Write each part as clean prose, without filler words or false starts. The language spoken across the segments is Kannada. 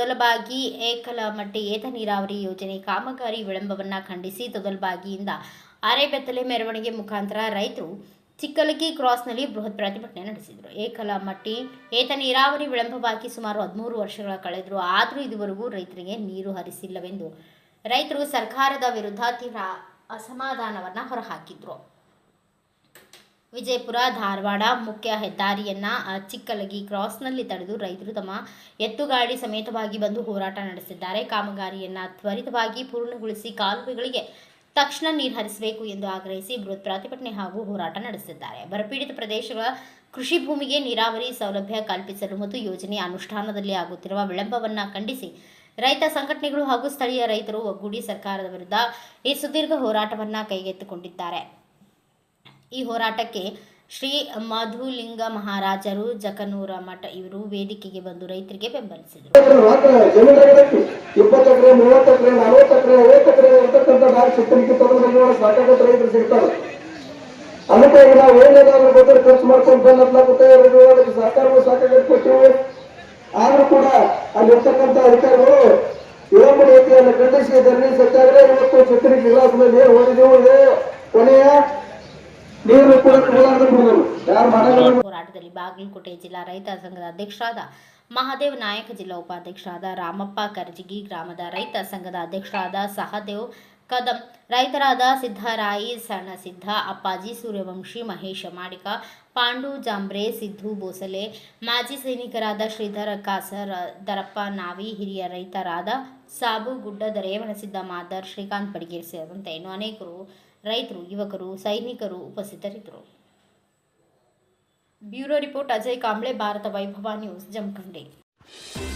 ತೊದಲಬಾಗಿ ಏಕಲಮಟ್ಟಿ ಏತ ನೀರಾವರಿ ಯೋಜನೆ ಕಾಮಗಾರಿ ವಿಳಂಬವನ್ನು ಖಂಡಿಸಿ ತೊದಲಬಾಗಿಯಿಂದ ಅರೆಬೆತ್ತಲೆ ಮೆರವಣಿಗೆ ಮುಖಾಂತರ ರೈತರು ಚಿಕ್ಕಲಗಿ ಕ್ರಾಸ್ನಲ್ಲಿ ಬೃಹತ್ ಪ್ರತಿಭಟನೆ ನಡೆಸಿದರು. ಏಕಲಮಟ್ಟಿ ಏತ ನೀರಾವರಿ ವಿಳಂಬವಾಗಿ ಸುಮಾರು 13 ವರ್ಷಗಳ ಕಳೆದರೂ ಆದರೂ ಇದುವರೆಗೂ ರೈತರಿಗೆ ನೀರು ಹರಿಸಿಲ್ಲವೆಂದು ರೈತರು ಸರ್ಕಾರದ ವಿರುದ್ಧ ತೀವ್ರ ಅಸಮಾಧಾನವನ್ನು ಹೊರಹಾಕಿದ್ರು. ವಿಜಯಪುರ ಧಾರವಾಡ ಮುಖ್ಯ ಹೆದ್ದಾರಿಯನ್ನ ಚಿಕ್ಕಲಗಿ ಕ್ರಾಸ್ನಲ್ಲಿ ತಡೆದು ರೈತರು ತಮ್ಮ ಎತ್ತುಗಾಡಿ ಸಮೇತವಾಗಿ ಬಂದು ಹೋರಾಟ ನಡೆಸಿದ್ದಾರೆ. ಕಾಮಗಾರಿಯನ್ನ ತ್ವರಿತವಾಗಿ ಪೂರ್ಣಗೊಳಿಸಿ ಕಾಲುವೆಗಳಿಗೆ ತಕ್ಷಣ ನೀರು ಹರಿಸಬೇಕು ಎಂದು ಆಗ್ರಹಿಸಿ ಬೃಹತ್ ಪ್ರತಿಭಟನೆ ಹಾಗೂ ಹೋರಾಟ ನಡೆಸಿದ್ದಾರೆ. ಬರಪೀಡಿತ ಪ್ರದೇಶಗಳ ಕೃಷಿ ಭೂಮಿಗೆ ನೀರಾವರಿ ಸೌಲಭ್ಯ ಕಲ್ಪಿಸಲು ಮತ್ತು ಯೋಜನೆ ಅನುಷ್ಠಾನದಲ್ಲಿ ಆಗುತ್ತಿರುವ ವಿಳಂಬವನ್ನು ಖಂಡಿಸಿ ರೈತ ಸಂಘಟನೆಗಳು ಹಾಗೂ ಸ್ಥಳೀಯ ರೈತರು ಒಗ್ಗೂಡಿ ಸರ್ಕಾರದ ವಿರುದ್ಧ ಈ ಸುದೀರ್ಘ ಹೋರಾಟವನ್ನು ಕೈಗೆತ್ತಿಕೊಂಡಿದ್ದಾರೆ. ಈ ಹೋರಾಟಕ್ಕೆ ಶ್ರೀ ಮಧುಲಿಂಗ ಮಹಾರಾಜರು ಜಕನೂರ ಮಠ ಇವರು ವೇದಿಕೆಗೆ ಬಂದು ರೈತರಿಗೆ ಬೆಂಬಲಿಸಿದರು. 20 ಎಕರೆ 30 ಎಕರೆ 40 ಎಕರೆ 50 ಎಕರೆ ಇರತಕ್ಕಂಥ ನಾಲ್ಕು ಸುತ್ತಲಿಕ್ಕೆ ತೊಗೊಂಡು ಸಾಕಾಗತ್ತ ರೈತರು ಸಿಗ್ತಾರೆ. ಅದಕ್ಕೆ ನಾವು ಏನೇನಾದ್ರೂ ಬೇಕಾದ್ರೆ ಖರ್ಚು ಮಾಡ್ಕೊಂಡು ಬಂದಾಗುತ್ತೆ. ಅದಕ್ಕೆ ಸರ್ಕಾರವು ಸಾಕಾಗತ್ತೆ ಕೊಟ್ಟಿವೆ. ಆದ್ರೂ ಕೂಡ ಅಲ್ಲಿರ್ತಕ್ಕಂಥ ಅಧಿಕಾರಿಗಳು ವಿಳಂಬ ನೀತಿಯನ್ನು ಖಂಡಿಸಿ ಧರಣಿ ಸತ್ಯಾಗ್ರಹ ಇವತ್ತು ಚಿತ್ರಕ್ಕೆ ಇಲಾಖೆಯಲ್ಲಿ ಓದಿದೆವು. ಕೊನೆಯ ಹೋರಾಟದಲ್ಲಿ ಬಾಗಲಕೋಟೆ ಜಿಲ್ಲಾ ರೈತ ಸಂಘದ ಅಧ್ಯಕ್ಷರಾದ ಮಹಾದೇವ್ ನಾಯಕ್, ಜಿಲ್ಲಾ ಉಪಾಧ್ಯಕ್ಷರಾದ ರಾಮಪ್ಪ ಕರ್ಜಿಗಿ, ಗ್ರಾಮದ ರೈತ ಸಂಘದ ಅಧ್ಯಕ್ಷರಾದ ಸಹದೇವ್ ಕದಂ, ರೈತರಾದ ಸಿದ್ದರಾಯಿ ಸಣ್ಣಸಿದ್ದ, ಅಪ್ಪಾಜಿ ಸೂರ್ಯವಂಶಿ, ಮಹೇಶ ಮಾಡಿಕ, ಪಾಂಡು ಜಾಂಬ್ರೆ, ಸಿದ್ದು ಬೋಸಲೆ, ಮಾಜಿ ಸೈನಿಕರಾದ ಶ್ರೀಧರ ಕಾಸರ್, ದರಪ್ಪ ನಾವಿ, ಹಿರಿಯ ರೈತರಾದ ಸಾಬು ಗುಡ್ಡದ ರೇವಣಸಿದ್ದ ಮಾದರ್, ಶ್ರೀಕಾಂತ್ ಬಡಿಗೇರಿ ಸೇರಿದಂತೆ ಇನ್ನು ಅನೇಕರು ರೈತರು, ಯುವಕರು, ಸೈನಿಕರು ಉಪಸ್ಥಿತರಿದ್ದರು. ಬ್ಯೂರೋ ರಿಪೋರ್ಟ್ ಅಜಯ್ ಕಾಂಬ್ಳೆ, ಭಾರತ ವೈಭವ news, Jamkhandi.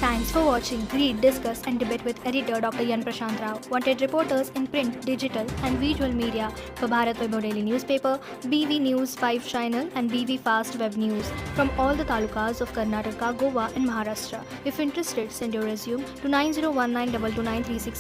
Thanks for watching. Read, discuss and debate with editor Dr. Yan Prashant Rao. Wanted reporters in print, digital and visual media for Bharat Vaibhav Daily Newspaper, BV News 5 Channel and BV Fast Web News from all the talukas of Karnataka, Goa and Maharashtra. If interested, send your resume to 9019229369.